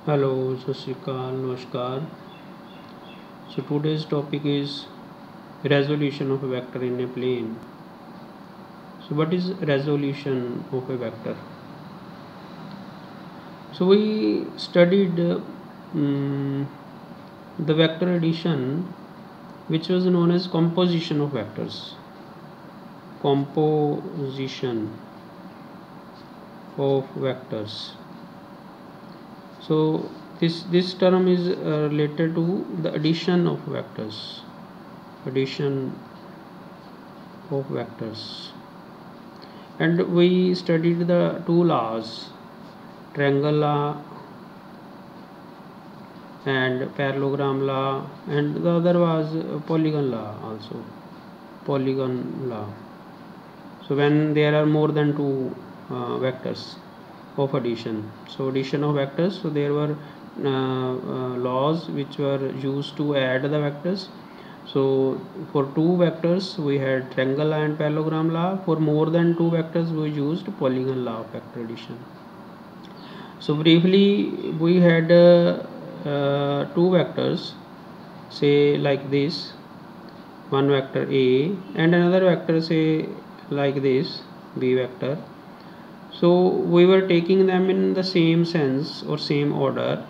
Hello, Sat Sri Akal, Namaskar. So today's topic is resolution of a vector in a plane. So what is resolution of a vector? So we studied the vector addition, which was known as composition of vectors. Composition of vectors. So this term is related to the addition of vectors. Addition of vectors. And we studied the two laws, triangle law and parallelogram law, and the other was polygon law also, polygon law. So when there are more than two vectors of addition, so addition of vectors, so there were laws which were used to add the vectors. So for two vectors we had triangle law and parallelogram law. For more than two vectors we used polygon law of vector addition. So briefly we had two vectors, say like this, one vector A and another vector say like this, B vector. So we were taking them in the same sense or same order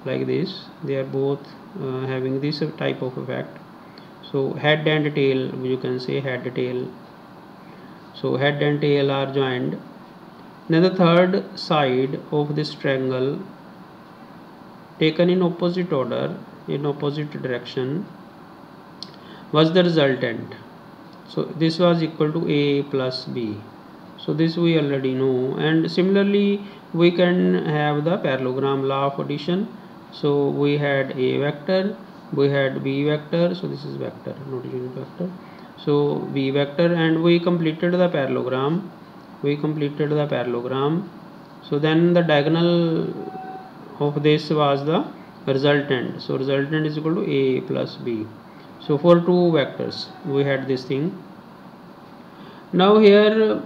like this. They are both having this type of effect. So head and tail, you can say head tail. So head and tail are joined. Then the third side of this triangle taken in opposite order, in opposite direction, was the resultant. So this was equal to A plus B. So this we already know, and similarly we can have the parallelogram law of addition. So we had A vector, we had B vector, so this is vector, not unit vector. So B vector, and we completed the parallelogram. So then the diagonal of this was the resultant. So resultant is equal to A plus B. So for two vectors we had this thing. Now here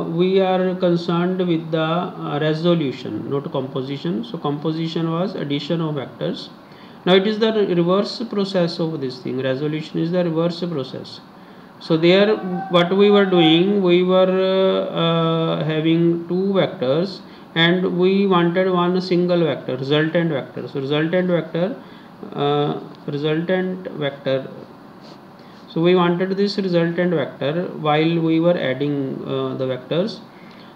we are concerned with the resolution, not composition. So composition was addition of vectors. Now it is the reverse process of this thing. Resolution is the reverse process. So there what we were doing, we were having two vectors and we wanted one single vector, resultant vector. So resultant vector, so we wanted this resultant vector while we were adding the vectors.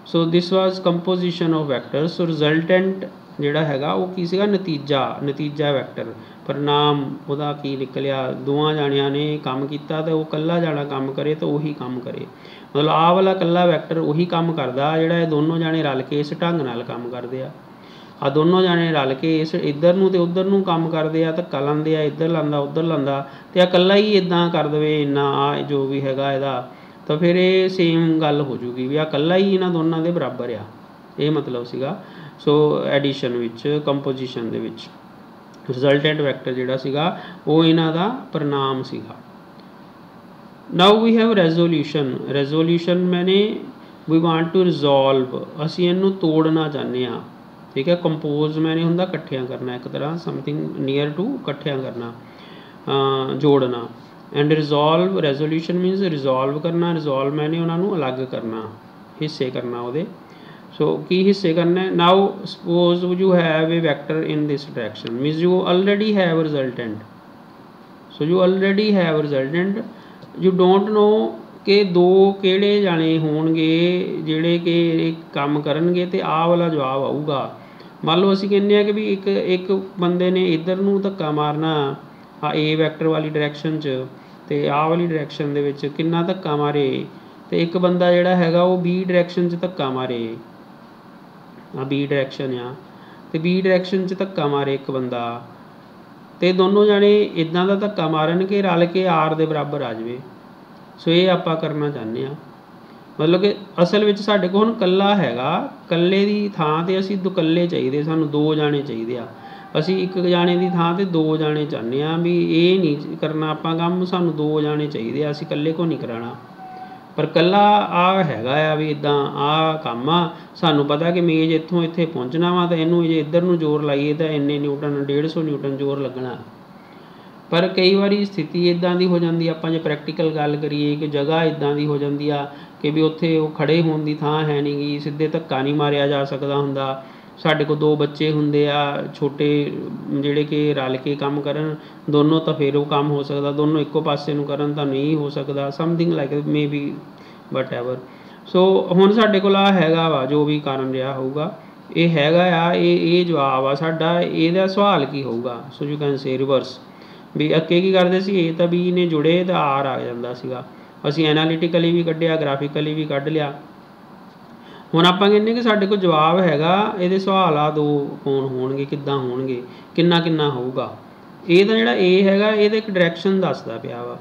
So this was composition of vectors. So resultant ਜਿਹੜਾ ਹੈਗਾ ਉਹ ਕੀ ਸੀਗਾ, ਨਤੀਜਾ vector, परिणाम ਉਹਦਾ ਕੀ ਨਿਕਲਿਆ, ਦੋਵਾਂ ਜਾਣਿਆਂ ਨੇ ਕੰਮ ਕੀਤਾ ਤੇ ਉਹ ਇਕੱਲਾ ਜਾਣਾ ਕੰਮ ਕਰੇ ਤਾਂ ਉਹੀ ਕੰਮ ਕਰੇ, ਮਤਲਬ ਆਹ ਵਾਲਾ ਇਕੱਲਾ ਵੈਕਟਰ ਉਹੀ ਕੰਮ ਕਰਦਾ ਜਿਹੜਾ ਇਹ ਦੋਨੋਂ ਜਾਣੇ ਰਲ ਕੇ ਇਸ ਢੰਗ ਨਾਲ ਕੰਮ ਕਰਦੇ ਆ। ਆ ਦੋਨੋਂ ਜਾਣੇ ਰਲ ਕੇ ਇਸ ਇੱਧਰ ਨੂੰ ਤੇ ਉੱਧਰ ਨੂੰ ਕੰਮ ਕਰਦੇ ਆ, ਧੱਕਾ ਲਾਉਂਦੇ ਆ, ਇੱਧਰ ਲਾਉਂਦਾ ਉੱਧਰ ਲਾਉਂਦਾ, ਤੇ ਆ ਇਕੱਲਾ ਹੀ ਇੱਦਾਂ ਕਰ ਦੇਵੇ ਇੰਨਾ ਆ ਜੋ ਵੀ ਹੈਗਾ ਇਹਦਾ, ਤਾਂ ਫਿਰ ਇਹ ਸੇਮ ਗੱਲ ਹੋ ਜੂਗੀ ਵੀ ਆ ਇਕੱਲਾ ਹੀ ਇਹਨਾਂ ਦੋਨਾਂ ਦੇ ਬਰਾਬਰ ਆ, ਇਹ ਮਤਲਬ ਸੀਗਾ। ਸੋ ਐਡੀਸ਼ਨ ਵਿੱਚ, ਕੰਪੋਜੀਸ਼ਨ ਦੇ ਵਿੱਚ ਰਿਜ਼ਲਟੈਂਟ ਵੈਕਟਰ ਜਿਹੜਾ ਸੀਗਾ ਉਹ ਇਹਨਾਂ ਦਾ परिणाम ਸੀਗਾ। ਨਾਓ ਵੀ ਹੈਵ ਰੈਜ਼ੋਲਿਊਸ਼ਨ ਮੈਨੇ ਵੀ ਵਾਂਟ ਟੂ ਰਿਜ਼ੋਲਵ, ਅਸੀਂ ਇਹਨੂੰ ਤੋੜਨਾ ਚਾਹੁੰਦੇ ਹਾਂ, ठीक है। कंपोज मैंने होंगे इकट्ठिया करना, एक तरह समथिंग नियर टू इकट्ठिया करना, जोड़ना। एंड रिजोल्व, रेजोल्यूशन मीनस रिजोल्व करना, रिजोल्व मैंने उन्होंने अलग करना, हिस्से करना वो। सो की हिस्से करने, now suppose you have a vector in this direction, मीनस you already have resultant. So you already have resultant, you don't know कि दो किहड़े जाने होणगे जिहड़े कि काम करनगे ते आह वाला जवाब आऊगा। मान लो असीं कहने कि भी एक बंदे ने इधर नूं धक्का मारना आ ए वैक्टर वाली डायरैक्शन च, ते आह वाली डायरैक्शन दे विच किन्ना धक्का मारे, ते एक बंदा जिहड़ा हैगा वो बी डायरैक्शन च धक्का मारे, आ बी डायरैक्शन आ, ते बी डायरैक्शन च धक्का मारे एक बंदा, ते दोनों जाने इदां दा धक्का मारन कि रल के आर दे बराबर आ जाए। सो ये आप करना चाहते हैं, मतलब कि असल में साढ़े को हुण कल्ला हैगा, कल्ले की थां ते असीं दो कल्ले चाहिए, सानूं दो जाने चाहिए आ, असीं एक जाने की थां ते दो जाने चाहते हैं भी ये नहीं करना आपां काम, सानूं दो जाने चाहिए, असीं कल्ले को नहीं कराना। पर कला आ हैगा आ भी इदां आ काम आ, सानू पता कि मेज इत्थों इत्थे पहुँचना वा, तो इनू जे इधर नूं जोर लाइए तो इन्ने न्यूटन 150 न्यूटन जोर लगना। पर कई वारी स्थिति इदां दी हो जाती, आपां जे प्रैक्टिकल गल करिए कि जगह इदां दी हो जाती आ कि भी उत्थे वो खड़े होने की थां है नहीं गी, सीधे धक्का नहीं मारिया जा सकता हुंदा। साडे कोल 2 बच्चे हुंदे आ छोटे जिहड़े कि रल के काम करन, दोनों तो फिर वो काम हो सकता, दोनों इक्को पासे नूं करन तां नहीं हो सकता, something like maybe whatever. So हुण साडे कोल आ हैगा वा, जो भी कारण रहा होऊगा ये हैगा आ, ये जवाब आ साडा, इहदा सवाल की होऊगा। So you can say reverse भी ਅੱਗੇ ਕੀ ਕਰਦੇ ਸੀ, ए ਤਾਂ B ने जुड़े तो R आ ਜਾਂਦਾ ਸੀਗਾ, ਅਸੀਂ ਐਨਾਲੀਟੀਕਲੀ ਵੀ ਕੱਢਿਆ, ਗ੍ਰਾਫਿਕਲੀ ਵੀ ਕੱਢ ਲਿਆ। ਹੁਣ ਆਪਾਂ ਕਹਿੰਦੇ ਕਿ ਸਾਡੇ ਕੋਲ ਜਵਾਬ ਹੈਗਾ, ਇਹਦੇ ਸਵਾਲ ਆ 2 ਕੌਣ ਹੋਣਗੇ, ਕਿੱਦਾਂ ਹੋਣਗੇ, ਕਿੰਨਾ ਕਿੰਨਾ ਹੋਊਗਾ। ਇਹ ਤਾਂ ਜਿਹੜਾ A ਹੈਗਾ ਇਹਦਾ ਇੱਕ ਡਾਇਰੈਕਸ਼ਨ ਦੱਸਦਾ ਪਿਆ ਵਾ,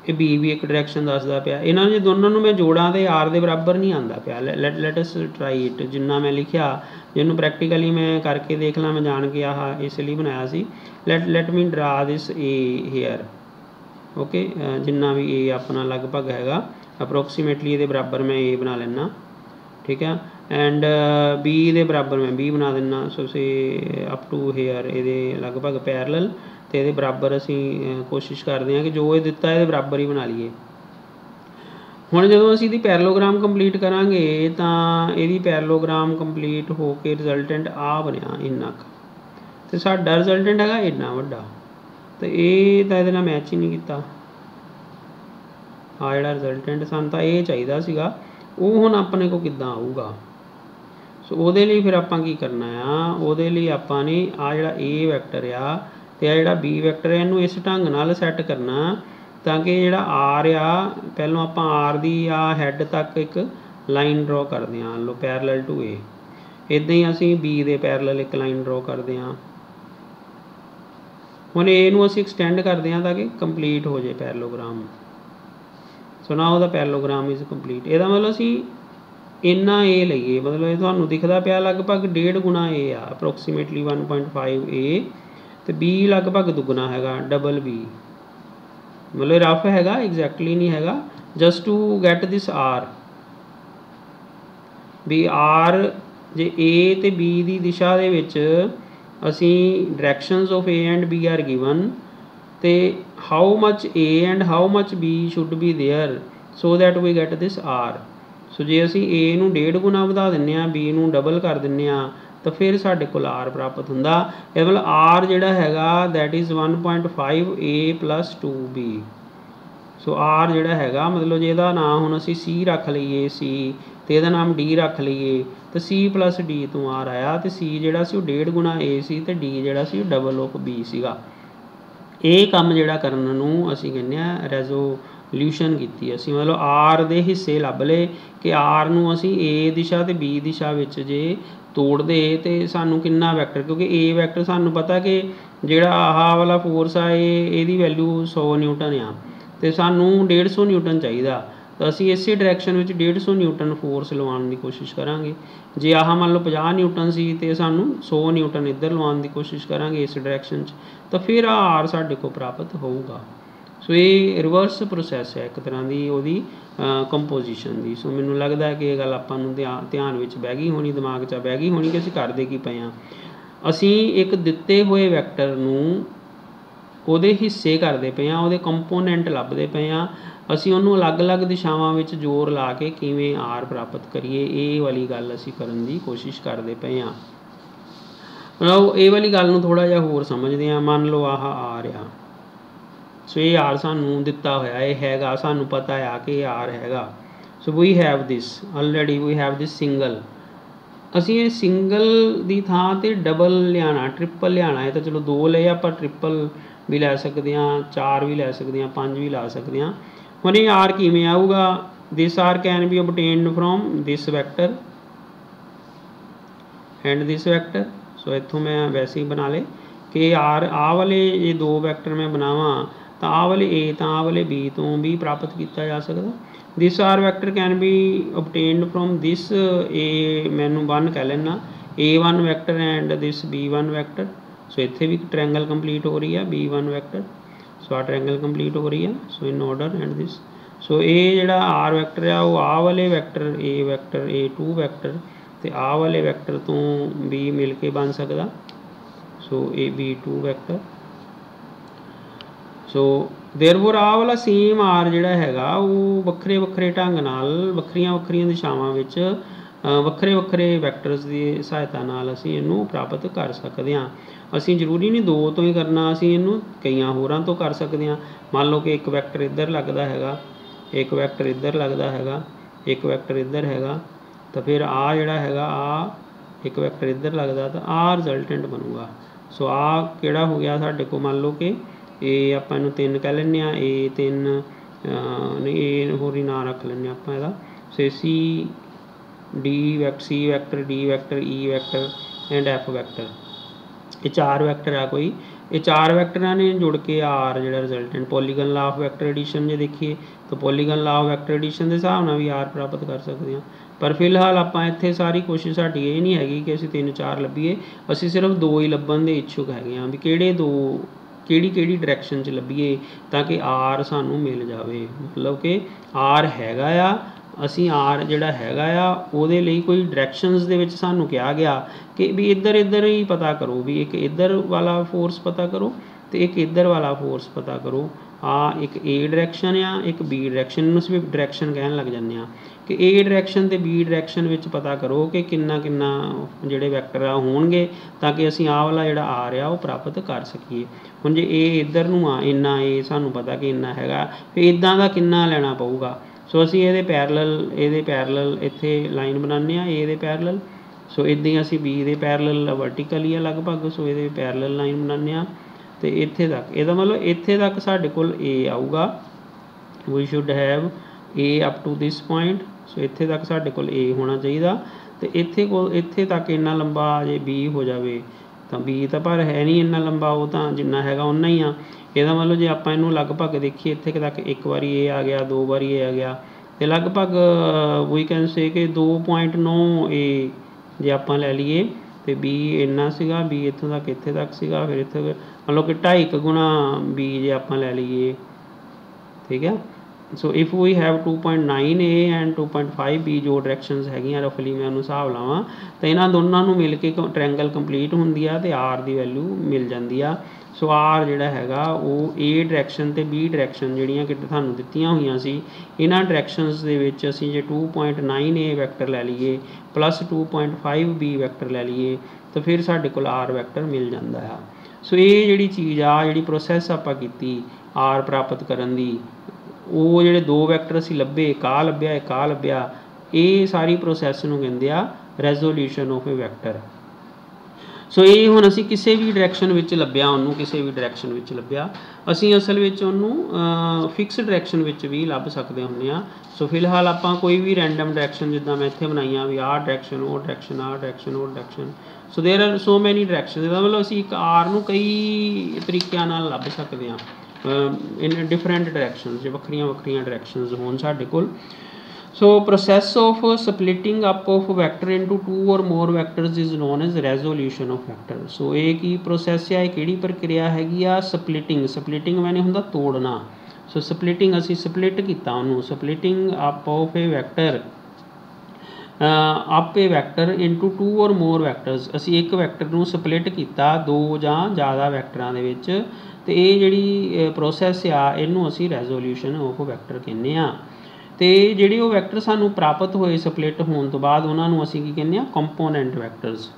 ਇਹ B ਵੀ ਇੱਕ ਡਾਇਰੈਕਸ਼ਨ ਦੱਸਦਾ ਪਿਆ। ਇਹਨਾਂ ਜੇ ਦੋਨਾਂ ਨੂੰ ਮੈਂ ਜੋੜਾਂ ਤੇ R ਦੇ ਬਰਾਬਰ ਨਹੀਂ ਆਉਂਦਾ ਪਿਆ। ਲੈਟ ਅਸ ਟਰਾਈ ਇਟ, ਜਿੰਨਾ ਮੈਂ ਲਿਖਿਆ ਜਿਹਨੂੰ ਪ੍ਰੈਕਟੀਕਲੀ ਮੈਂ ਕਰਕੇ ਦੇਖ ਲਾਂ, ਮੈਂ ਜਾਣ ਕੇ ਆਹ ਇਸ ਲਈ ਬਣਾਇਆ ਸੀ। let me draw this A here, okay. जिन्ना भी A अपना लगभग हैगा अप्रोक्सीमेटली ये बराबर मैं A बना लेना, ठीक है। एंड B दे बराबर मैं B बना देना। सो से अप टू हेयर ये लगभग पैरल, तो ये बराबर असी कोशिश करते हैं कि जो ये दिता है बराबर ही बना लीए। हुण जदों असीं इहदी पैरेलोग्राम कंप्लीट करांगे तां इहदी पैरेलोग्राम कंप्लीट हो के रिजल्टेंट आ बनिया इन्ना क, तो साडा रिजल्टेंट हैगा इन्ना वड्डा, तो ये तो इहदे नाल मैच ही नहीं कीता। आ जिहड़ा रिजल्टेंट सानूं तां ये चाहीदा सीगा, वो हुण अपने को किद्दां आऊगा। सो उहदे लई फिर आपां की करना आ, उहदे लई आपां ने आ जिहड़ा A वैक्टर आ ते आ जिहड़ा B वैक्टर है इहनूं इस ढंग नाल सैट करना ताकि जिहड़ा R आ, पहलों आपां R दी आ हैड तक एक लाइन ड्रॉ करदे हां, लो पैरेलल टू A। इदां ही असीं B दे पैरेलल एक लाइन ड्रॉ करदे हां। हुण A नूं असीं एक्सटेंड करदे हां ताकि कंप्लीट हो जाए parallelogram. So now the parallelogram is complete. इहदा मतलब असीं इन्ना A लईए, मतलब ये तुहानूं दिखदा पिया लगभग 1.5 गुना A आ, अप्रोक्सीमेटली 1.5 A, ते B लगभग दुगना हैगा, डबल B। मतलब रफ हैगा, एग्जैक्टली नहीं हैगा, just to get this R भी R जे A ते B दी दिशा दे विच असी directions of A and B are given, ते how much A and how much B should be there so that we get this R। So जे असी A नूं 1.5 गुना वधा दिंदे आ, B नूं डबल कर दिंदे आ, तो फिर साडे कोल R प्राप्त हुंदा। इह मतलब R जिहड़ा हैगा that is 1.5 A plus 2B। So R जिहड़ा हैगा मतलब जे इहदा नाम हुण असी C रख लईए, C तो यदा नाम D रख लीए, तो C प्लस D तो R आया, तो C जिहड़ा सी 1.5 गुना A सी, ते D जिहड़ा सी डबल ऑफ B सीगा। ये काम जिहड़ा करन नूं असीं कहने आ रेजोल्यूशन कीती असीं, मतलब R दे हिस्से लभ ले कि R नूं असीं A दिशा ते B दिशा विच जे तोड़दे ते सानूं किन्ना वैक्टर, क्योंकि A वैक्टर सानूं पता कि जिहड़ा आह वाला फोर्स आ इहदी वैल्यू 100 न्यूटन आ, तो सानूं 150 न्यूटन चाहिदा, तो असी इस डायरैक्शन में 150 न्यूटन फोर्स लवाने की कोशिश करांगे। जे आह मान लो 50 न्यूटन सी तो सानू 100 न्यूटन इधर लवाने की कोशिश करांगे इस डायरैक्शन, तो फिर आर साढ़े को प्राप्त होगा। सो ये रिवर्स प्रोसैस है एक तरह की वो कंपोजिशन की। सो मैनू लगता है कि ये गल आपां नूं ध्यान विच बह गई होनी, दिमाग च बह गई होनी कि असीं करदे की पए आ। असीं एक दिते हुए वैक्टर नूं ਉਹਦੇ ਹਿੱਸੇ ਕਰਦੇ ਪਏ ਹਾਂ, ਉਹਦੇ ਕੰਪੋਨੈਂਟ ਲੱਭਦੇ ਪਏ ਹਾਂ, ਅਸੀਂ ਉਹਨੂੰ ਅਲੱਗ-ਅਲੱਗ ਦਿਸ਼ਾਵਾਂ ਵਿੱਚ ਜ਼ੋਰ ਲਾ ਕੇ ਕਿਵੇਂ ਆਰ ਪ੍ਰਾਪਤ ਕਰੀਏ, ਇਹ ਵਾਲੀ ਗੱਲ ਅਸੀਂ ਕਰਨ ਦੀ ਕੋਸ਼ਿਸ਼ ਕਰਦੇ ਪਏ ਹਾਂ। ਮਤਲਬ ਇਹ ਵਾਲੀ ਗੱਲ ਨੂੰ ਥੋੜ੍ਹਾ ਜਿਹਾ ਹੋਰ ਸਮਝਦੇ ਹਾਂ। ਮੰਨ ਲਓ ਆਹ ਆਰ ਆ, ਸੋ ਇਹ ਆਰ ਸਾਨੂੰ ਦਿੱਤਾ ਹੋਇਆ, ਇਹ ਹੈਗਾ, ਸਾਨੂੰ ਪਤਾ ਆ ਕਿ ਇਹ ਆਰ ਹੈਗਾ। So we have this already, we have this single. ਅਸੀਂ ਇਹ ਸਿੰਗਲ ਦੀ ਥਾਂ 'ਤੇ ਡਬਲ ਲਿਆਉਣਾ, ਟ੍ਰਿਪਲ ਲਿਆਉਣਾ ਹੈ, ਤਾਂ ਚਲੋ 2 ਲਏ ਆਪਾਂ, ਟ੍ਰਿਪਲ भी लै सकते हैं, 4 भी लै सकते हैं, 5 भी ला सकते हैं। हुण ये आर किवें आऊगा, this R can be obtained from this vector and this vector. So इत्थों मैं वैसे ही बना ले कि आर आ वाले ये 2 वैक्टर मैं बनावां तो आ वाले ए तो आ वाले बी तो भी प्राप्त किया जा सकता। This R vector can be obtained from this A, मैनू 1 कह लेना, A1 vector and this B1 vector. So इत्थे भी ट्रैंगल कंप्लीट हो रही है B1 वैक्टर। सो आ ट्रैंगल कंप्लीट हो रही है। So in order and this so ये जिहड़ा आर वैक्टर आ वो आ वाले वैक्टर A2 वैक्टर ते आ वाले वैक्टर तो B मिल के बन सकदा। सो AB2 वैक्टर। सो देयरफॉर आ वाला सेम आर जिहड़ा हैगा वो वक्रे वक्रे ढंग नाल वक्रियां वक्रियां दिशावां विच वक्रे वक्रे वैक्टर्स की सहायता नाल असीं इहनूं प्राप्त कर सकते हाँ। असीं जरूरी नहीं दो तो ही करना, असीं इहनूं कईयां होरां तो कर सकते हाँ। मान लो कि एक वैक्टर इधर लगता हैगा, एक वैक्टर इधर लगता हैगा, एक वैक्टर इधर हैगा, तो फिर आ जिहड़ा हैगा आ एक वैक्टर इधर लगता तो आ रिजल्टेंट बनूगा। सो आ किहड़ा हो गया साडे को, मान लो कि ए आपां इहनूं 3 कह लैंदे आ, A3 नहीं ए होर ही नाम रख लैंदे आपां इहदा। सो C vector D vector E vector and F vector, ये 4 वैक्टर आ कोई, ये 4 वैक्टरां ने जुड़ के आर जिहड़ा resultant polygon law of vector addition जे देखिए तो polygon law of vector addition के हिसाब नाल भी आर प्राप्त कर सकते हैं। पर फिलहाल आपां इत्थे सारी कोशिश साडी ये नहीं हैगी कि असीं 3-4 लभीए, असीं सिर्फ 2 ही लभण दे इच्छुक हैगे हाँ भी किहड़े 2 किहड़ी डायरैक्शन च लभीए ताकि आर सानूं मिल जावे। मतलब कि आर हैगा आ, असी आर जिहड़ा हैगा आ उहदे लई कोई डायरैक्शनस दे विच सानूं कहा गया कि भी इधर इधर ही पता करो, भी एक इधर वाला फोर्स पता करो तो एक इधर वाला फोर्स पता करो। एक ए डायरैक्शन आ, एक बी डायरैक्शन, नूं सिर्फ डायरैक्शन कहण लग जांदे आ कि ए डायरैक्शन ते बी डायरैक्शन विच पता करो कि किन्ना किन्ना जिहड़े वैक्टर आ होणगे ताकि असीं आ वाला जिहड़ा आर आ वो प्राप्त कर सकीए। हुण जे ए इधर नूं आ इन्ना ए सानूं पता कि इन्ना हैगा, फिर इदां दा किन्ना लैना पऊगा। सो असीं ਇਹਦੇ ਪੈਰਲਲ ਇੱਥੇ ਲਾਈਨ ਬਣਾਉਂਦੇ ਹਾਂ A ਦੇ ਪੈਰਲਲ। ਸੋ ਇੱਦਾਂ ਹੀ ਅਸੀਂ B ਦੇ ਪੈਰਲਲ ਵਰਟੀਕਲ ਹੀ ਆ ਲਗਭਗ, ਸੋ ਇਹਦੇ ਪੈਰਲਲ ਲਾਈਨ ਬਣਾਉਂਦੇ ਹਾਂ ਅਤੇ ਇੱਥੇ ਤੱਕ, ਇਹਦਾ ਮਤਲਬ ਇੱਥੇ ਤੱਕ ਸਾਡੇ ਕੋਲ A ਆਊਗਾ। We should have A up to this point. So ਇੱਥੇ ਤੱਕ ਸਾਡੇ ਕੋਲ A ਹੋਣਾ ਚਾਹੀਦਾ ਅਤੇ ਇੱਥੇ ਤੱਕ ਇੰਨਾ ਲੰਬਾ ਜੇ B ਹੋ ਜਾਵੇ ਤਾਂ B ਤਾਂ ਪਰ ਹੈ ਨਹੀਂ ਇੰਨਾ ਲੰਬਾ, ਉਹ ਤਾਂ ਜਿੰਨਾ ਹੈਗਾ ਓਨਾ ਹੀ ਆ। ਇਹਦਾ ਮਤਲਬ ਜੇ ਆਪਾਂ ਇਹਨੂੰ ਲਗਭਗ ਦੇਖੀਏ ਇੱਥੇ ਤੱਕ ਇੱਕ ਵਾਰੀ ਇਹ ਆ ਗਿਆ, 2 ਵਾਰੀ ਇਹ ਆ ਗਿਆ ਅਤੇ ਲਗਭਗ ਵੀ ਕੈਨ ਸੇ ਕਿ 2.9 ਇਹ ਜੇ ਆਪਾਂ ਲੈ ਲਈਏ ਅਤੇ B ਇੰਨਾ ਸੀਗਾ, B ਇੱਥੋਂ ਤੱਕ ਇੱਥੇ ਤੱਕ ਸੀਗਾ, ਫਿਰ ਇੱਥੇ ਮਤਲਬ ਕਿ 2.5 ਗੁਣਾ B ਜੇ ਆਪਾਂ ਲੈ ਲਈਏ, ਠੀਕ ਹੈ। So if we have 2.9 A and 2.5 B ਜੋ ਡਾਇਰੈਕਸ਼ਨਸ ਹੈਗੀਆਂ ਰਫਲੀ ਮੈਂ ਉਹਨੂੰ ਹਿਸਾਬ ਲਾਵਾਂ ਤਾਂ ਇਹਨਾਂ ਦੋਨਾਂ ਨੂੰ ਮਿਲ ਕੇ ਟ੍ਰਾਇੰਗਲ ਕੰਪਲੀਟ ਹੁੰਦੀ ਆ ਅਤੇ R ਦੀ ਵੈਲਿਊ ਮਿਲ ਜਾਂਦੀ ਆ। ਸੋ R ਜਿਹੜਾ ਹੈਗਾ ਉਹ A ਡਾਇਰੈਕਸ਼ਨ ਅਤੇ B ਡਾਇਰੈਕਸ਼ਨ ਜਿਹੜੀਆਂ ਕਿ ਤੁਹਾਨੂੰ ਦਿੱਤੀਆਂ ਹੋਈਆਂ ਸੀ, ਇਹਨਾਂ ਡਾਇਰੈਕਸ਼ਨਸ ਦੇ ਵਿੱਚ ਅਸੀਂ ਜੇ 2.9 A ਵੈਕਟਰ ਲੈ ਲਈਏ ਪਲੱਸ 2.5 B ਵੈਕਟਰ ਲੈ ਲਈਏ ਤਾਂ ਫਿਰ ਸਾਡੇ ਕੋਲ R ਵੈਕਟਰ ਮਿਲ ਜਾਂਦਾ ਆ। ਸੋ ਇਹ ਜਿਹੜੀ ਚੀਜ਼ ਆ, ਜਿਹੜੀ ਪ੍ਰੋਸੈਸ ਆਪਾਂ ਕੀਤੀ R ਪ੍ਰਾਪਤ ਕਰਨ ਦੀ, ਉਹ ਜਿਹੜੇ 2 ਵੈਕਟਰ ਅਸੀਂ ਲੱਭੇ, ਇੱਕ ਆਹ ਲੱਭਿਆ ਇੱਕ ਆਹ ਲੱਭਿਆ, ਇਹ ਸਾਰੀ ਪ੍ਰੋਸੈਸ ਨੂੰ ਕਹਿੰਦੇ ਆ resolution of a vector. So ਇਹ ਹੁਣ ਅਸੀਂ ਕਿਸੇ ਵੀ ਡਾਇਰੈਕਸ਼ਨ ਵਿੱਚ ਲੱਭਿਆ, ਉਹਨੂੰ ਕਿਸੇ ਵੀ ਡਾਇਰੈਕਸ਼ਨ ਵਿੱਚ ਲੱਭਿਆ, ਅਸੀਂ ਅਸਲ ਵਿੱਚ ਉਹਨੂੰ ਫਿਕਸ ਡਾਇਰੈਕਸ਼ਨ ਵਿੱਚ ਵੀ ਲੱਭ ਸਕਦੇ ਹੁੰਦੇ ਹਾਂ। ਸੋ ਫਿਲਹਾਲ ਆਪਾਂ ਕੋਈ ਵੀ ਰੈਂਡਮ ਡਾਇਰੈਕਸ਼ਨ ਜਿੱਦਾਂ ਮੈਂ ਇੱਥੇ ਬਣਾਈਆਂ ਵੀ ਆਹ ਡਾਇਰੈਕਸ਼ਨ ਉਹ ਡਾਇਰੈਕਸ਼ਨ ਆਹ ਡਾਇਰੈਕਸ਼ਨ ਉਹ ਡਾਇਰੈਕਸ਼ਨ, ਸੋ ਦੇਰ ਆਰ ਸੋ ਮੈਨੀ ਡਾਇਰੈਕਸ਼ਨ। ਇਹਦਾ ਮਤਲਬ ਅਸੀਂ ਇੱਕ ਆਰ ਨੂੰ ਕਈ ਤਰੀਕਿਆਂ ਨਾਲ ਲੱਭ ਸਕਦੇ ਹਾਂ ਇਨ ਡਿਫਰੈਂਟ ਡਾਇਰੈਕਸ਼ਨ, ਜੇ ਵੱਖਰੀਆਂ ਵੱਖਰੀਆਂ ਡਾਇਰੈਕਸ਼ਨਸ ਹੋਣ ਸਾਡੇ ਕੋਲ। So process of splitting up of vector into 2 or more vectors is known as resolution of vector. So ਇਹ ਕੀ ਪ੍ਰੋਸੈਸ ਆ, ਇਹ ਕਿਹੜੀ ਪ੍ਰਕਿਰਿਆ ਹੈਗੀ ਆ, ਸਪਲਿਟਿੰਗ ਮੈਨੇ ਹੁੰਦਾ ਤੋੜਨਾ। ਸੋ ਸਪਲਿਟਿੰਗ ਅਸੀਂ ਸਪਲਿਟ ਕੀਤਾ ਉਹਨੂੰ, splitting up of a vector up a vector into 2 or more vectors. ਅਸੀਂ ਇੱਕ ਵੈਕਟਰ ਨੂੰ ਸਪਲਿਟ ਕੀਤਾ 2 ਜਾਂ ਜ਼ਿਆਦਾ ਵੈਕਟਰਾਂ ਦੇ ਵਿੱਚ, ਅਤੇ ਇਹ ਜਿਹੜੀ ਪ੍ਰੋਸੈਸ ਆ ਇਹਨੂੰ ਅਸੀਂ ਰੈਜ਼ੋਲਿਊਸ਼ਨ ਆਫ ਵੈਕਟਰ ਕਹਿੰਦੇ ਹਾਂ। ਅਤੇ ਜਿਹੜੇ ਉਹ ਵੈਕਟਰ ਸਾਨੂੰ ਪ੍ਰਾਪਤ ਹੋਏ ਸਪਲਿਟ ਹੋਣ ਤੋਂ ਬਾਅਦ ਉਹਨਾਂ ਨੂੰ ਅਸੀਂ ਕੀ ਕਹਿੰਦੇ ਹਾਂ, ਕੰਪੋਨੈਂਟ ਵੈਕਟਰਸ।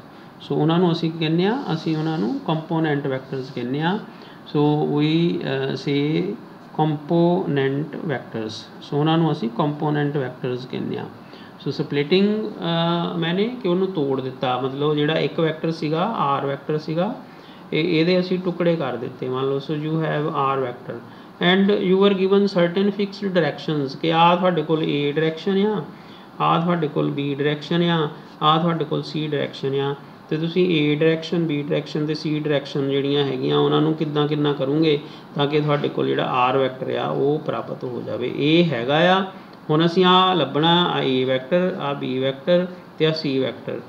ਸੋ ਉਹਨਾਂ ਨੂੰ ਅਸੀਂ ਕੀ ਕਹਿੰਦੇ ਹਾਂ, ਅਸੀਂ ਉਹਨਾਂ ਨੂੰ ਕੰਪੋਨੈਂਟ ਵੈਕਟਰਸ ਕਹਿੰਦੇ ਹਾਂ। ਸੋ ਵੀ ਸੇ ਕੰਪੋਨੈਂਟ ਵੈਕਟਰਸ, ਸੋ ਉਹਨਾਂ ਨੂੰ ਅਸੀਂ ਕੰਪੋਨੈਂਟ ਵੈਕਟਰਸ ਕਹਿੰਦੇ ਹਾਂ। ਸੋ ਸਪਲਿਟਿੰਗ ਮੈਨੇ ਕਿ ਉਹਨੂੰ ਤੋੜ ਦਿੱਤਾ, ਮਤਲਬ ਜਿਹੜਾ ਇੱਕ ਵੈਕਟਰ ਸੀਗਾ ਆਰ ਵੈਕਟਰ ਸੀਗਾ, ਇਹਦੇ ਅਸੀਂ ਟੁਕੜੇ ਕਰ ਦਿੱਤੇ। ਮੰਨ ਲਓ so you have R vector and you are given certain fixed directions ਕਿ ਆਹ ਤੁਹਾਡੇ ਕੋਲ A ਡਾਇਰੈਕਸ਼ਨ ਆ, ਆਹ ਤੁਹਾਡੇ ਕੋਲ B ਡਾਇਰੈਕਸ਼ਨ ਆ, ਆਹ ਤੁਹਾਡੇ ਕੋਲ C ਡਾਇਰੈਕਸ਼ਨ ਆ, ਅਤੇ ਤੁਸੀਂ A ਡਾਇਰੈਕਸ਼ਨ B ਡਾਇਰੈਕਸ਼ਨ ਅਤੇ C ਡਾਇਰੈਕਸ਼ਨ ਜਿਹੜੀਆਂ ਹੈਗੀਆਂ ਉਹਨਾਂ ਨੂੰ ਕਿੱਦਾਂ ਕਰੋਗੇ ਤਾਂ ਕਿ ਤੁਹਾਡੇ ਕੋਲ ਜਿਹੜਾ ਆਰ ਵੈਕਟਰ ਆ ਉਹ ਪ੍ਰਾਪਤ ਹੋ ਜਾਵੇ। ਇਹ ਹੈਗਾ ਆ, ਹੁਣ ਅਸੀਂ ਆਹ ਲੱਭਣਾ ਆ A ਵੈਕਟਰ, ਆ B ਵੈਕਟਰ ਅਤੇ ਆ C ਵੈਕਟਰ।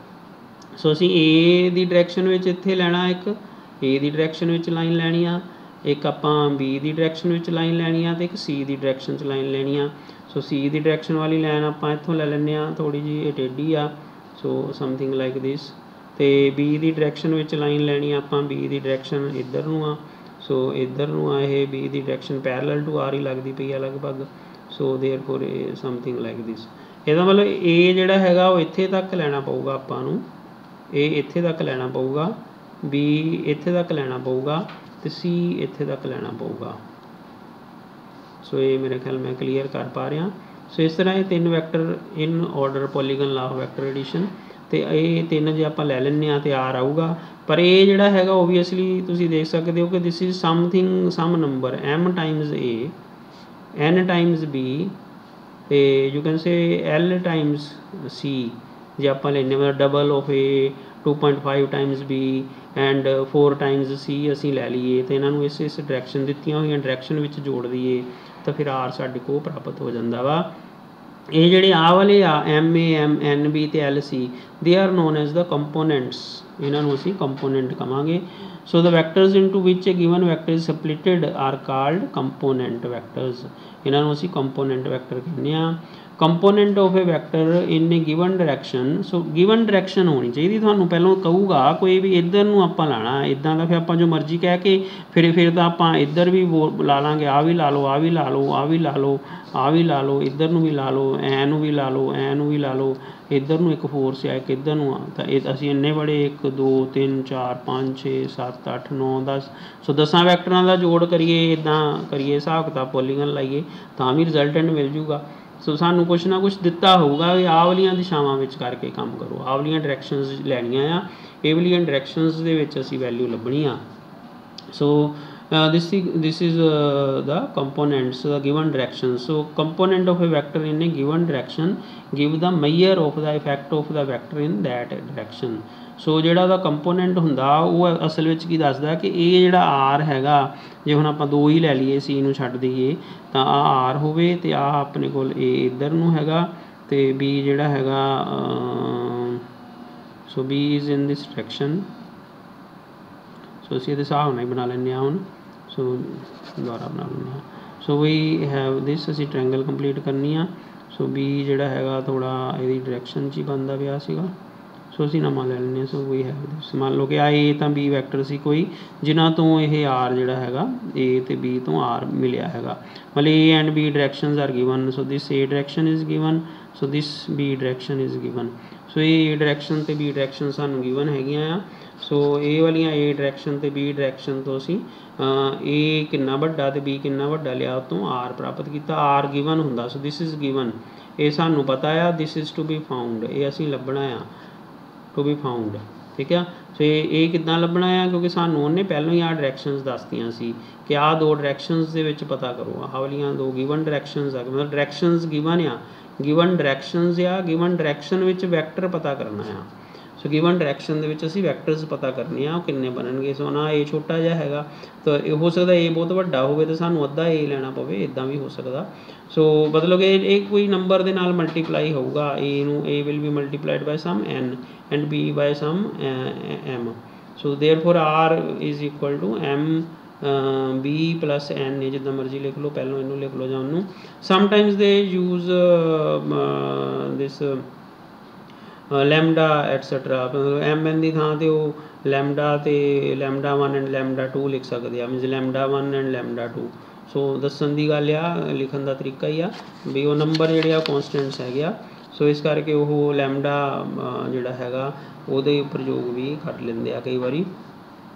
ਸੋ ਅਸੀਂ A ਦੀ ਡਾਇਰੈਕਸ਼ਨ ਵਿੱਚ ਇੱਥੇ ਲੈਣਾ, ਇੱਕ A ਦੀ ਡਾਇਰੈਕਸ਼ਨ ਵਿੱਚ ਲਾਈਨ ਲੈਣੀ ਆ, एक आपां बी दी डायरैक्शन विच लाइन लैनी आ ते एक सी दी डायरैक्शन च लाइन लैनी आ। सो सी दी डायरैक्शन वाली लाइन आपां इत्थों ले लैंदे आ, थोड़ी जी ये टेढ़ी आ, सो समथिंग लाइक दिस। ते बी दी डायरैक्शन विच लाइन लैनी आपां, बी दी डायरैक्शन इधर नूं आ, सो इधर नूं आ, ये बी दी डायरैक्शन पैरेलल टू आर ही लगदी पई आ लगभग। सो देयरफॉर ये समथिंग लाइक दिस। ਇਹਦਾ ਮਤਲਬ ए ਜਿਹੜਾ ਹੈਗਾ ਉਹ ਇੱਥੇ ਤੱਕ ਲੈਣਾ ਪਊਗਾ ਆਪਾਂ ਨੂੰ, ए ਇੱਥੇ ਤੱਕ ਲੈਣਾ ਪਊਗਾ, B ਇੱਥੇ ਤੱਕ ਲੈਣਾ ਪਊਗਾ ਤੇ C ਇੱਥੇ ਤੱਕ ਲੈਣਾ ਪਊਗਾ। ਸੋ ਇਹ ਮੇਰੇ ਖਿਆਲ ਮੈਂ ਕਲੀਅਰ ਕਰ ਪਾ ਰਿਹਾ। ਸੋ ਇਸ ਤਰ੍ਹਾਂ ਇਹ ਤਿੰਨ vector in order polygon law of vector addition, ਤੇ ਇਹ ਤਿੰਨ ਜੇ ਆਪਾਂ ਲੈ ਲੈਂਦੇ ਹਾਂ ਤੇ R ਆਊਗਾ। ਪਰ ਇਹ ਜਿਹੜਾ ਹੈਗਾ ਓਬਵੀਅਸਲੀ ਤੁਸੀਂ ਦੇਖ ਸਕਦੇ ਹੋ ਕਿ this is something some number m times A, n times B, ਤੇ you can say L times C ਜੇ ਆਪਾਂ ਲੈਂਦੇ ਮਤਲਬ double of A 2.5 times B and 4 times C ਅਸੀਂ ਲੈ ਲਈਏ ਤੇ ਇਹਨਾਂ ਨੂੰ ਇਸ ਡਾਇਰੈਕਸ਼ਨ ਦਿੱਤੀਆਂ ਹੋਈਆਂ ਡਾਇਰੈਕਸ਼ਨ ਵਿੱਚ ਜੋੜ ਦਈਏ ਤਾਂ ਫਿਰ R ਸਾਡੇ ਕੋਲ ਪ੍ਰਾਪਤ ਹੋ ਜਾਂਦਾ ਵਾ। ਇਹ ਜਿਹੜੇ ਆ ਵਾਲੇ ਆ M A M N B ਤੇ L C ਦੇ are known as the components, ਇਹਨਾਂ ਨੂੰ ਅਸੀਂ ਕੰਪੋਨੈਂਟ ਕਵਾਂਗੇ। So the vectors into which a given vector is splitted are called component vectors, ਇਹਨਾਂ ਨੂੰ ਅਸੀਂ ਕੰਪੋਨੈਂਟ ਵੈਕਟਰ ਕਹਿੰਦੇ ਹਾਂ। Component of a vector in a given direction, so given direction ਹੋਣੀ ਚਾਹੀਦੀ, ਤੁਹਾਨੂੰ ਪਹਿਲਾਂ ਕਹੂਗਾ ਕੋਈ ਵੀ ਇੱਧਰ ਨੂੰ ਆਪਾਂ ਲਾਣਾ ਇੱਦਾਂ ਦਾ, ਫਿਰ ਆਪਾਂ ਜੋ ਮਰਜ਼ੀ ਕਹਿ ਕੇ ਫਿਰ ਤਾਂ ਆਪਾਂ ਇੱਧਰ ਵੀ ਲਾ ਲਾਂਗੇ, ਆਹ ਵੀ ਲਾ ਲਓ, ਆਹ ਵੀ ਲਾ ਲਓ, ਆਹ ਵੀ ਲਾ ਲਓ, ਆਹ ਵੀ ਲਾ ਲਓ, ਇੱਧਰ ਨੂੰ ਵੀ ਲਾ ਲਓ, ਐਂ ਨੂੰ ਵੀ ਲਾ ਲਓ, ਐਂ ਨੂੰ ਵੀ ਲਾ ਲਓ, ਇੱਧਰ ਨੂੰ ਇੱਕ ਫੋਰਸ ਆ ਇੱਕ ਇੱਧਰ ਨੂੰ ਆ, ਤਾਂ ਇਹ ਅਸੀਂ ਇੰਨੇ ਬੜੇ 1 2 3 4 5 6 7 8 9 10, ਸੋ 10 ਵੈਕਟਰਾਂ ਦਾ ਜੋੜ ਕਰੀਏ, ਇੱਦਾਂ ਕਰੀਏ ਹਿਸਾਬ ਕਿਤਾਬ ਪੋਲੀਗਨ ਲਾਈਏ ਤਾਂ ਵੀ ਰਿਜ਼ਲਟੈਂਟ ਮਿਲ ਜੂਗਾ। ਸੋ ਸਾਨੂੰ ਕੁਛ ਨਾ ਕੁਛ ਦਿੱਤਾ ਹੋਊਗਾ ਵੀ ਆਹ ਵਾਲੀਆਂ ਦਿਸ਼ਾਵਾਂ ਵਿੱਚ ਕਰਕੇ ਕੰਮ ਕਰੋ, ਆਹ ਵਾਲੀਆਂ ਡਾਇਰੈਕਸ਼ਨਸ ਲੈਣੀਆਂ ਆ, ਇਹ ਵਾਲੀਆਂ ਡਾਇਰੈਕਸ਼ਨਸ ਦੇ ਵਿੱਚ ਅਸੀਂ ਵੈਲਿਊ ਲੱਭਣੀ ਆ। ਸੋ this is the components, the given direction. So component of a vector in a given direction give the measure of the effect of the vector in that direction. ਸੋ ਜਿਹੜਾ ਉਹਦਾ ਕੰਪੋਨੈਂਟ ਹੁੰਦਾ ਉਹ ਅਸਲ ਵਿੱਚ ਕੀ ਦੱਸਦਾ ਕਿ ਇਹ ਜਿਹੜਾ R ਹੈਗਾ, ਜੇ ਹੁਣ ਆਪਾਂ 2 ਹੀ ਲੈ ਲਈਏ C ਨੂੰ ਛੱਡ ਦਈਏ ਤਾਂ ਆਹ R ਹੋਵੇ ਅਤੇ ਆਹ ਆਪਣੇ ਕੋਲ A ਇੱਧਰ ਨੂੰ ਹੈਗਾ ਅਤੇ B ਜਿਹੜਾ ਹੈਗਾ so B is in this direction. So ਅਸੀਂ ਇਹਦੇ ਹਿਸਾਬ ਨਾਲ ਹੀ ਬਣਾ ਲੈਂਦੇ ਹਾਂ ਹੁਣ, ਸੋ ਦੁਬਾਰਾ ਬਣਾ ਲੈਂਦੇ ਹਾਂ। ਸੋ ਵੀ ਹੈਵ ਦਿਸ, ਅਸੀਂ ਟ੍ਰਾਇੰਗਲ ਕੰਪਲੀਟ ਕਰਨੀ ਆ। ਸੋ B ਜਿਹੜਾ ਹੈਗਾ ਥੋੜ੍ਹਾ ਇਹਦੀ ਡਾਇਰੈਕਸ਼ਨ 'ਚ ਹੀ ਬਣਦਾ ਪਿਆ ਸੀਗਾ, ਸੋ ਅਸੀਂ ਨਵਾਂ ਲੈ ਲੈਂਦੇ ਹਾਂ। ਸੋ ਵੀ ਹੈਵ ਦਿਸ, ਮੰਨ ਲਓ ਕਿ ਆ A ਤਾਂ B ਵੈਕਟਰ ਸੀ ਕੋਈ ਜਿਨ੍ਹਾਂ ਤੋਂ ਇਹ R ਜਿਹੜਾ ਹੈਗਾ A ਅਤੇ B ਤੋਂ R ਮਿਲਿਆ ਹੈਗਾ, ਮਤਲਬ A and B directions are given. So this A direction is given, so this B direction is given. So ਇਹ A ਡਾਇਰੈਕਸ਼ਨ ਅਤੇ B ਡਾਇਰੈਕਸ਼ਨ ਸਾਨੂੰ ਗਿਵਨ ਹੈਗੀਆਂ ਆ। ਸੋ ਇਹ ਵਾਲੀਆਂ A ਡਾਇਰੈਕਸ਼ਨ ਅਤੇ B ਡਾਇਰੈਕਸ਼ਨ ਤੋਂ ਅਸੀਂ A ਕਿੰਨਾ ਵੱਡਾ ਅਤੇ B ਕਿੰਨਾ ਵੱਡਾ ਲਿਆ, ਉਹ ਤੋਂ R ਪ੍ਰਾਪਤ ਕੀਤਾ। R ਗਿਵਨ ਹੁੰਦਾ, ਸੋ ਦਿਸ ਇਜ਼ ਗਿਵਨ, ਇਹ ਸਾਨੂੰ ਪਤਾ ਆ। This is to be found, ਇਹ ਅਸੀਂ ਲੱਭਣਾ ਆ, ਟੂ ਬੀ ਫਾਊਂਡ, ਠੀਕ ਆ। ਸੋ ਇਹ ਕਿੱਦਾਂ ਲੱਭਣਾ ਆ, ਕਿਉਂਕਿ ਸਾਨੂੰ ਉਹਨੇ ਪਹਿਲਾਂ ਹੀ ਆਹ ਡਾਇਰੈਕਸ਼ਨਸ ਦੱਸਤੀਆਂ ਸੀ ਕਿ ਆਹ 2 ਡਾਇਰੈਕਸ਼ਨਸ ਦੇ ਵਿੱਚ ਪਤਾ ਕਰੋ, ਆਹ ਵਾਲੀਆਂ 2 ਗਿਵਨ ਡਾਇਰੈਕਸ਼ਨਸ ਆ, ਮਤਲਬ ਡਾਇਰੈਕਸ਼ਨਸ ਗਿਵਨ ਆ, ਗਿਵਨ ਡਾਇਰੈਕਸ਼ਨਸ ਆ, ਗਿਵਨ ਡਾਇਰੈਕਸ਼ਨ ਵਿੱਚ ਵੈਕਟਰ ਪਤਾ ਕਰਨਾ ਆ। ਸੋ ਗਿਵਨ ਡਾਇਰੈਕਸ਼ਨ ਦੇ ਵਿੱਚ ਅਸੀਂ ਵੈਕਟਰਸ ਪਤਾ ਕਰਨੇ ਆ, ਉਹ ਕਿੰਨੇ ਬਣਨਗੇ। ਸੋ ਨਾ A ਛੋਟਾ ਜਿਹਾ ਹੈਗਾ ਤਾਂ ਇਹ ਹੋ ਸਕਦਾ A ਬਹੁਤ ਵੱਡਾ ਹੋਵੇ ਤਾਂ ਸਾਨੂੰ ਅੱਧਾ A ਲੈਣਾ ਪਵੇ, ਇੱਦਾਂ ਵੀ ਹੋ ਸਕਦਾ। ਸੋ ਮਤਲਬ ਕਿ ਇਹ ਕੋਈ ਨੰਬਰ ਦੇ ਨਾਲ ਮਲਟੀਪਲਾਈ ਹੋਊਗਾ, A ਨੂੰ A will be multiplied by some N and B by some M। So therefore R is equal to M B plus N, ਜਿੱਦਾਂ ਮਰਜ਼ੀ ਲਿਖ ਲਓ, ਪਹਿਲਾਂ ਇਹਨੂੰ ਲਿਖ ਲਓ ਜਾਂ ਉਹਨੂੰ। ਸਮਟਾਈਮਸ ਦੇ ਯੂਜ਼ ਦਿਸ ਲੈਮਡਾ ਐਟਸੈਟਰਾ, ਮਤਲਬ MN ਦੀ ਥਾਂ 'ਤੇ ਉਹ ਲੈਮਡਾ ਅਤੇ ਲੈਮਡਾ 1 ਐਂਡ ਲੈਮਡਾ 2 ਲਿਖ ਸਕਦੇ ਆ, ਮੀਨਸ ਲੈਮਡਾ 1 ਐਂਡ ਲੈਮਡਾ 2। ਸੋ ਦੱਸਣ ਦੀ ਗੱਲ ਆ, ਲਿਖਣ ਦਾ ਤਰੀਕਾ ਹੀ ਆ ਵੀ ਉਹ ਨੰਬਰ ਜਿਹੜੇ ਆ ਕੌਂਸਟੈਂਟਸ ਹੈਗੇ ਆ। ਸੋ ਇਸ ਕਰਕੇ ਉਹ ਲੈਮਡਾ ਜਿਹੜਾ ਹੈਗਾ ਉਹਦੇ ਉੱਪਰ ਯੋਗ ਵੀ ਕੱਢ ਲੈਂਦੇ ਆ ਕਈ ਵਾਰੀ।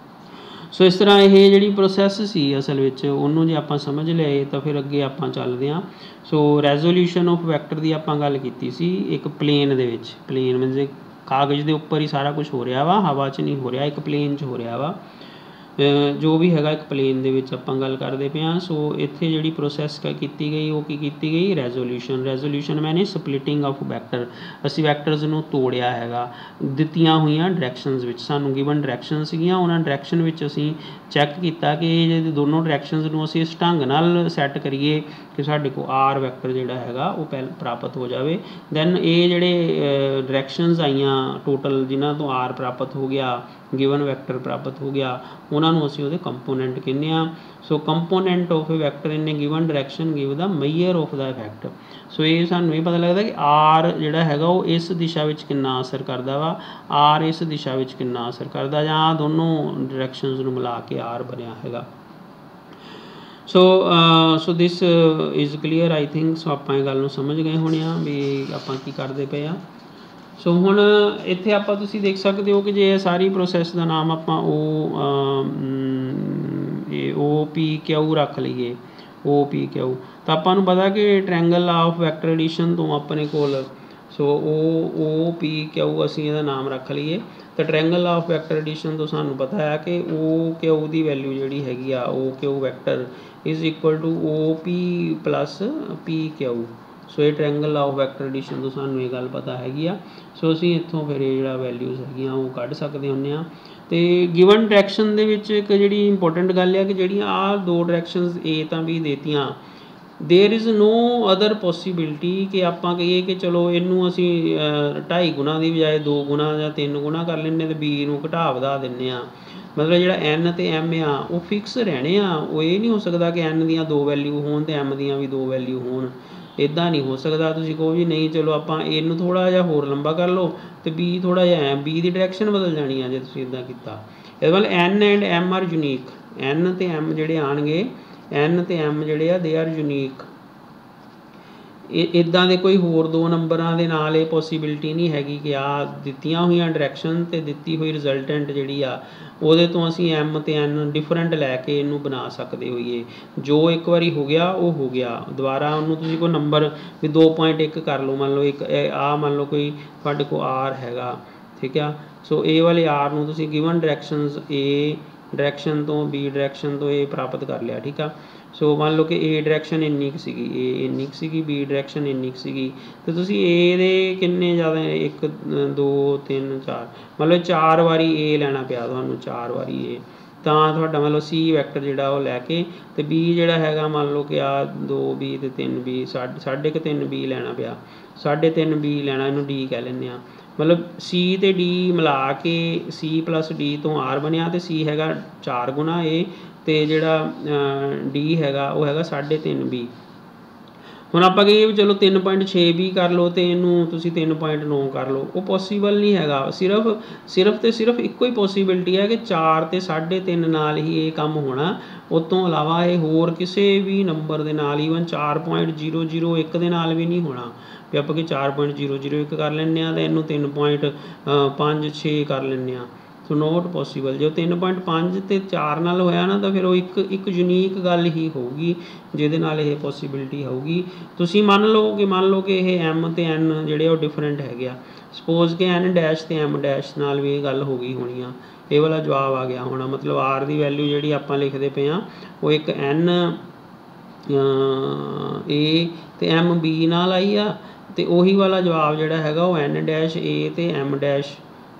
ਸੋ ਇਸ ਤਰ੍ਹਾਂ ਇਹ ਜਿਹੜੀ ਪ੍ਰੋਸੈਸ ਸੀ ਅਸਲ ਵਿੱਚ ਉਹਨੂੰ ਜੇ ਆਪਾਂ ਸਮਝ ਲਏ ਤਾਂ ਫਿਰ ਅੱਗੇ ਆਪਾਂ ਚੱਲਦੇ ਹਾਂ। ਸੋ ਰੈਜ਼ੋਲਿਊਸ਼ਨ ਆਫ ਵੈਕਟਰ ਦੀ ਆਪਾਂ ਗੱਲ ਕੀਤੀ ਸੀ ਇੱਕ ਪਲੇਨ ਦੇ ਵਿੱਚ, ਪਲੇਨ ਮੀਨਸ ਕਾਗਜ਼ ਦੇ ਉੱਪਰ ਹੀ ਸਾਰਾ ਕੁਛ ਹੋ ਰਿਹਾ ਵਾ, ਹਵਾ 'ਚ ਨਹੀਂ ਹੋ ਰਿਹਾ, ਇੱਕ ਪਲੇਨ 'ਚ ਹੋ ਰਿਹਾ ਵਾ, ਜੋ ਵੀ ਹੈਗਾ ਇੱਕ ਪਲੇਨ ਦੇ ਵਿੱਚ ਆਪਾਂ ਗੱਲ ਕਰਦੇ ਪਏ ਹਾਂ। ਸੋ ਇੱਥੇ ਜਿਹੜੀ ਪ੍ਰੋਸੈਸ ਕੀਤੀ ਗਈ ਉਹ ਕੀ ਕੀਤੀ ਗਈ, ਰੈਜ਼ੋਲਿਊਸ਼ਨ। ਰੈਜ਼ੋਲਿਊਸ਼ਨ ਮੈਨੇ ਸਪਲਿਟਿੰਗ ਆਫ ਵੈਕਟਰ, ਅਸੀਂ ਵੈਕਟਰਸ ਨੂੰ ਤੋੜਿਆ ਹੈਗਾ ਦਿੱਤੀਆਂ ਹੋਈਆਂ ਡਾਇਰੈਕਸ਼ਨਸ ਵਿੱਚ। ਸਾਨੂੰ ਗਿਵਨ ਡਾਇਰੈਕਸ਼ਨ ਸੀਗੀਆਂ, ਉਹਨਾਂ ਡਾਇਰੈਕਸ਼ਨ ਵਿੱਚ ਅਸੀਂ ਚੈੱਕ ਕੀਤਾ ਕਿ ਜੇ ਦੋਨੋਂ ਡਾਇਰੈਕਸ਼ਨਸ ਨੂੰ ਅਸੀਂ ਇਸ ਢੰਗ ਨਾਲ ਸੈੱਟ ਕਰੀਏ कि साढ़े को आर वैक्टर जिहड़ा हैगा वो प्राप्त हो जाए। दैन ये जिहड़े डायरैक्शनस आईयां टोटल जिन्हां तो आर प्राप्त हो गया, गिवन वैक्टर प्राप्त हो गया, उन्होंने असीं उहदे कंपोनेंट कहने आ। So component of a vector in a given direction give the measure of the effect. So ये सानूं ये पता लगदा कि आर जिहड़ा हैगा वो इस दिशा विच किन्ना असर करदा वा, आर इस दिशा विच किन्ना असर करदा, जां दोनों डायरैक्शनस नूं मिला के आर बनिया हैगा। So this is clear I think. So आपां इह गल नूं समझ गए होणे आ भी आपां की करदे पए आ। सो हुण इत्थे आपां तुसीं देख सकदे हो कि जे सारी प्रोसैस दा नाम आपां ओ पी क्यू रख लईए, ओ पी क्यू, तो आपां नूं पता कि ट्रायंगल ऑफ वैक्टर एडिशन तो अपने कोल सो ओ पी क्यू असीं इहदा नाम रख लईए। तो ट्रायंगल ऑफ वैक्टर एडिशन तो सानूं पता है कि ओ क्यू की वैल्यू जिहड़ी हैगी आ O Q vector is equal to O P plus P Q. So ये ट्रायंगल ऑफ वैक्टर एडिशन तो सानूं ये गल पता हैगी आ। सो असीं इत्थों फिर ये जिहड़ा वैल्यूज़ हैगियां वो कढ सकदे हुंदे आ। तो गिवन डायरैक्शन दे विच एक जिहड़ी इंपोर्टेंट गल है कि जिहड़ियां आ दो डायरैक्शनस ए तां बी देतियां, there is no other possibility कि आपां कहिए कि चलो इनू असीं 2.5 गुना की बजाय 2 गुना या 3 गुना कर लैंदे ते बी नूं घटा वधा दिंदे आ। मतलब जिहड़ा एन ते एम आ वो फिक्स रहने आ, वो ये नहीं हो सकता कि एन दियां 2 वैल्यू होण ते एम दियां भी 2 वैल्यू होण, इदां नहीं हो सकता। तुसीं कहो जी नहीं चलो आपां ए नूं थोड़ा जिहा होर लंबा कर लो तो बी थोड़ा जिहा बी की डायरैक्शन बदल जानी है जे तुसीं इदां कीता। इहदा मतलब N and M are unique, N ते एम जिहड़े आणगे, एन ते एम जिहड़े आ दे आर यूनीक। इदां दे कोई होर 2 नंबरां दे नाल ये पॉसीबिलिटी नहीं हैगी कि आ दित्तियां होईयां डायरैक्शन ते दित्ती होई रिजल्टेंट जिहड़ी आ ਉਹਦੇ ਤੋਂ ਅਸੀਂ ਐਮ ਤੇ ਐਨ ਡਿਫਰੈਂਟ ਲੈ ਕੇ ਇਹਨੂੰ ਬਣਾ ਸਕਦੇ ਹੋਈਏ। ਜੋ ਇੱਕ ਵਾਰੀ ਹੋ ਗਿਆ ਉਹ ਹੋ ਗਿਆ, ਦੁਬਾਰਾ ਉਹਨੂੰ ਤੁਸੀਂ ਕੋਈ ਨੰਬਰ ਵੀ 2.1 ਕਰ ਲਓ, ਮੰਨ ਲਓ ਇੱਕ ਆ ਮੰਨ ਲਓ ਕੋਈ ਤੁਹਾਡੇ ਕੋਲ ਆਰ ਹੈਗਾ, ਠੀਕ ਆ। ਸੋ ਇਹ ਵਾਲੇ ਆਰ ਨੂੰ ਤੁਸੀਂ ਗਿਵਨ ਡਾਇਰੈਕਸ਼ਨਸ ਏ ਡਾਇਰੈਕਸ਼ਨ ਤੋਂ ਬੀ ਡਾਇਰੈਕਸ਼ਨ ਤੋਂ ਇਹ ਪ੍ਰਾਪਤ ਕਰ ਲਿਆ, ਠੀਕ ਆ। ਸੋ ਮੰਨ ਲਓ ਕਿ ਏ ਡਾਇਰੈਕਸ਼ਨ ਇੰਨੀ ਕੁ ਸੀਗੀ, ਏ ਇੰਨੀ ਕੁ ਸੀਗੀ, ਬੀ ਡਾਇਰੈਕਸ਼ਨ ਇੰਨੀ ਕੁ ਸੀਗੀ, ਅਤੇ ਤੁਸੀਂ ਏ ਦੇ ਕਿੰਨੇ ਜ਼ਿਆਦਾ 1 2 3 4 ਮਤਲਬ 4 ਵਾਰੀ ਏ ਲੈਣਾ ਪਿਆ ਤੁਹਾਨੂੰ, 4 ਵਾਰੀ ਏ, ਤਾਂ ਤੁਹਾਡਾ ਮਤਲਬ ਸੀ ਵੈਕਟਰ ਜਿਹੜਾ ਉਹ ਲੈ ਕੇ, ਅਤੇ ਬੀ ਜਿਹੜਾ ਹੈਗਾ ਮੰਨ ਲਓ ਕਿ ਆ 2 ਬੀ ਅਤੇ 3 ਬੀ, 3.5 ਬੀ ਲੈਣਾ ਪਿਆ, 3.5 ਬੀ ਲੈਣਾ, ਇਹਨੂੰ ਡੀ ਕਹਿ ਲੈਂਦੇ ਹਾਂ। ਮਤਲਬ ਸੀ ਅਤੇ ਡੀ ਮਿਲਾ ਕੇ ਸੀ ਪਲੱਸ ਡੀ ਤੋਂ ਆਰ ਬਣਿਆ, ਅਤੇ ਸੀ ਹੈਗਾ 4 ਗੁਣਾ ਏ, ਅਤੇ ਜਿਹੜਾ ਡੀ ਹੈਗਾ ਉਹ ਹੈਗਾ 3.5 ਬੀ। ਹੁਣ ਆਪਾਂ ਕਹੀਏ ਵੀ ਚਲੋ 3.6 ਵੀ ਕਰ ਲਓ ਅਤੇ ਇਹਨੂੰ ਤੁਸੀਂ 3.9 ਕਰ ਲਓ, ਉਹ ਪੋਸੀਬਲ ਨਹੀਂ ਹੈਗਾ। ਸਿਰਫ ਅਤੇ ਸਿਰਫ ਇੱਕੋ ਹੀ ਪੋਸੀਬਿਲਿਟੀ ਹੈ ਕਿ 4 ਅਤੇ 3.5 ਨਾਲ ਹੀ ਇਹ ਕੰਮ ਹੋਣਾ, ਉਸ ਤੋਂ ਇਲਾਵਾ ਇਹ ਹੋਰ ਕਿਸੇ ਵੀ ਨੰਬਰ ਦੇ ਨਾਲ, ਈਵਨ 4.001 ਦੇ ਨਾਲ ਵੀ ਨਹੀਂ ਹੋਣਾ। ਵੀ ਆਪਾਂ ਕਿ 4.001 ਕਰ ਲੈਂਦੇ ਹਾਂ ਅਤੇ ਇਹਨੂੰ 3.56 ਕਰ ਲੈਂਦੇ ਹਾਂ। ਸੋ ਨੋਟ ਪੋਸੀਬਲ। ਜੇ 3.5 ਅਤੇ 4 ਨਾਲ ਹੋਇਆ ਨਾ ਤਾਂ ਫਿਰ ਉਹ ਇੱਕ ਯੂਨੀਕ ਗੱਲ ਹੀ ਹੋਊਗੀ ਜਿਹਦੇ ਨਾਲ ਇਹ ਪੋਸੀਬਿਲਿਟੀ ਹੋਊਗੀ। ਤੁਸੀਂ ਮੰਨ ਲਓ ਕਿ ਇਹ ਐਮ ਅਤੇ ਐਨ ਜਿਹੜੇ ਉਹ ਡਿਫਰੈਂਟ ਹੈਗੇ ਆ। ਸਪੋਜ਼ ਕਿ ਐਨ ਡੈਸ਼ ਅਤੇ ਐਮ ਡੈਸ਼ ਨਾਲ ਵੀ ਇਹ ਗੱਲ ਹੋ ਗਈ ਹੋਣੀ ਆ, ਇਹ ਵਾਲਾ ਜਵਾਬ ਆ ਗਿਆ ਹੋਣਾ। ਮਤਲਬ ਆਰ ਦੀ ਵੈਲਿਊ ਜਿਹੜੀ ਆਪਾਂ ਲਿਖਦੇ ਪਏ ਹਾਂ ਉਹ ਇੱਕ ਐਨ ਏ ਅਤੇ ਐਮ ਬੀ ਨਾਲ ਆਈ ਆ, ਅਤੇ ਉਹੀ ਵਾਲਾ ਜਵਾਬ ਜਿਹੜਾ ਹੈਗਾ ਉਹ ਐਨ ਡੈਸ਼ ਏ ਅਤੇ ਐਮ ਡੈਸ਼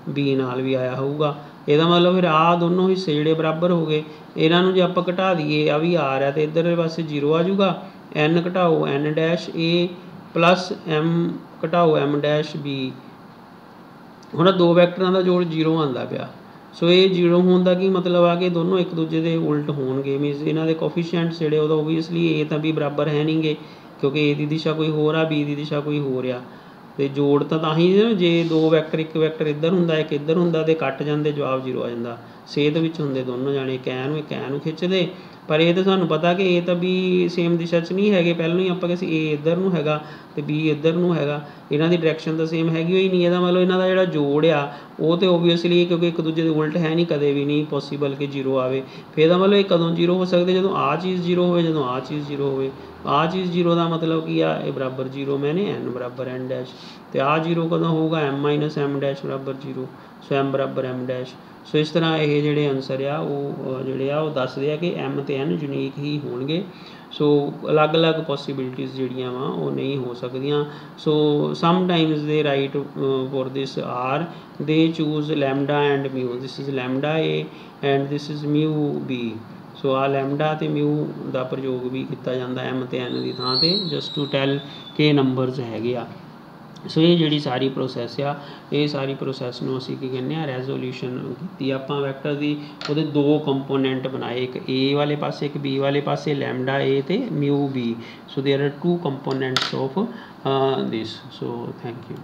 ਬੀ ਨਾਲ ਵੀ ਆਇਆ ਹੋਊਗਾ। ਇਹਦਾ ਮਤਲਬ ਫਿਰ ਆਹ ਦੋਨੋਂ ਹਿੱਸੇ ਜਿਹੜੇ ਬਰਾਬਰ ਹੋ ਗਏ, ਇਹਨਾਂ ਨੂੰ ਜੇ ਆਪਾਂ ਘਟਾ ਦਈਏ, ਆ ਵੀ ਆਰ ਹੈ ਅਤੇ ਇੱਧਰਲੇ ਪਾਸੇ 0 ਆ ਜਾਊਗਾ। ਐਨ ਘਟਾਓ ਐਨ ਡੈਸ਼ ਏ ਪਲੱਸ ਐਮ ਘਟਾਓ ਐਮ ਡੈਸ਼ ਬੀ। ਹੁਣ 2 ਵੈਕਟਰਾਂ ਦਾ ਜੋੜ 0 ਆਉਂਦਾ ਪਿਆ। ਸੋ ਇਹ 0 ਹੋਣ ਦਾ ਕੀ ਮਤਲਬ ਆ ਕਿ ਦੋਨੋਂ ਇੱਕ ਦੂਜੇ ਦੇ ਉਲਟ ਹੋਣਗੇ, ਮੀਨਸ ਇਹਨਾਂ ਦੇ ਕੋਫੀਸ਼ੀਐਂਟਸ ਜਿਹੜੇ ਉਹਦਾ ਓਬਵੀਅਸਲੀ ਏ ਤਾਂ ਵੀ ਬਰਾਬਰ ਹੈ ਨਹੀਂਗੇ, ਕਿਉਂਕਿ ਏ ਦੀ ਦਿਸ਼ਾ ਕੋਈ ਹੋਰ ਆ, ਬੀ ਦੀ ਦਿਸ਼ਾ ਕੋਈ ਹੋਰ ਆ। ਅਤੇ ਜੋੜ ਤਾਂ ਹੀ ਜੇ 2 ਵੈਕਟਰ, ਇੱਕ ਵੈਕਟਰ ਇੱਧਰ ਹੁੰਦਾ ਇੱਕ ਇੱਧਰ ਹੁੰਦਾ ਅਤੇ ਕੱਟ ਜਾਂਦੇ, ਜਵਾਬ 0 ਆ ਜਾਂਦਾ। ਸੇਧ ਵਿੱਚ ਹੁੰਦੇ ਦੋਨੋਂ ਜਾਣੇ, ਇੱਕ ਐਂ ਨੂੰ ਖਿੱਚਦੇ, ਪਰ ਇਹ ਤਾਂ ਸਾਨੂੰ ਪਤਾ ਕਿ ਏ ਤਾਂ ਵੀ ਸੇਮ ਦਿਸ਼ਾ 'ਚ ਨਹੀਂ ਹੈਗੇ। ਪਹਿਲਾਂ ਹੀ ਆਪਾਂ ਕਿਹਾ ਏ ਇੱਧਰ ਨੂੰ ਹੈਗਾ ਅਤੇ ਬੀ ਇੱਧਰ ਨੂੰ ਹੈਗਾ, ਇਹਨਾਂ ਦੀ ਡਾਇਰੈਕਸ਼ਨ ਤਾਂ ਸੇਮ ਹੈਗੀ ਹੋਈ ਨਹੀਂ। ਇਹਦਾ ਮਤਲਬ ਇਹਨਾਂ ਦਾ ਜਿਹੜਾ ਜੋੜ ਆ ਉਹ ਤਾਂ ਓਬਵੀਅਸਲੀ, ਕਿਉਂਕਿ ਇੱਕ ਦੂਜੇ ਦੇ ਉਲਟ ਹੈ ਨਹੀਂ, ਕਦੇ ਵੀ ਨਹੀਂ ਪੋਸੀਬਲ ਕਿ 0 ਆਵੇ। ਫਿਰ ਇਹਦਾ ਮਤਲਬ ਇਹ ਕਦੋਂ 0 ਹੋ ਸਕਦੇ, ਜਦੋਂ ਆਹ ਚੀਜ਼ 0 ਹੋਵੇ, ਜਦੋਂ ਆਹ ਚੀਜ਼ 0 ਹੋਵੇ। ਆਹ ਚੀਜ਼ 0 ਦਾ ਮਤਲਬ ਕੀ ਆ, ਇਹ ਬਰਾਬਰ 0 ਮੈਨੇ ਐਨ ਬਰਾਬਰ ਐਨ ਡੈਸ਼, ਅਤੇ ਆਹ 0 ਕਦੋਂ ਹੋਊਗਾ, ਐਮ ਮਾਈਨਸ ਐਮ ਡੈਸ਼ ਬਰਾਬਰ 0। ਸੋ ਐਮ ਬਰਾਬਰ ਐਮ ਡੈਸ਼। ਸੋ ਇਸ ਤਰ੍ਹਾਂ ਇਹ ਜਿਹੜੇ ਆਨਸਰ ਆ ਉਹ ਜਿਹੜੇ ਆ ਉਹ ਦੱਸਦੇ ਆ ਕਿ ਐਮ ਅਤੇ ਐਨ ਯੂਨੀਕ ਹੀ ਹੋਣਗੇ। ਸੋ ਅਲੱਗ ਪੋਸੀਬਿਲਿਟੀਜ਼ ਜਿਹੜੀਆਂ ਵਾ ਉਹ ਨਹੀਂ ਹੋ ਸਕਦੀਆਂ। So sometimes they write for this R they choose lambda and mu. This is lambda A and this is mu B. So आ लैमडा ते म्यू का प्रयोग भी किया जाता एम ते एन की थां ते जस्ट टू टैल के नंबरस हैगे आ। सो ये जी सारी प्रोसैस आ, ये सारी प्रोसैस नूं असीं की कहने रैजोल्यूशन की आपां वैक्टर की। वो दो कंपोनेंट बनाए, एक ए वाले पासे एक बी वाले पासे, लैमडा ए ते mu B. So there are 2 components of this. So thank you.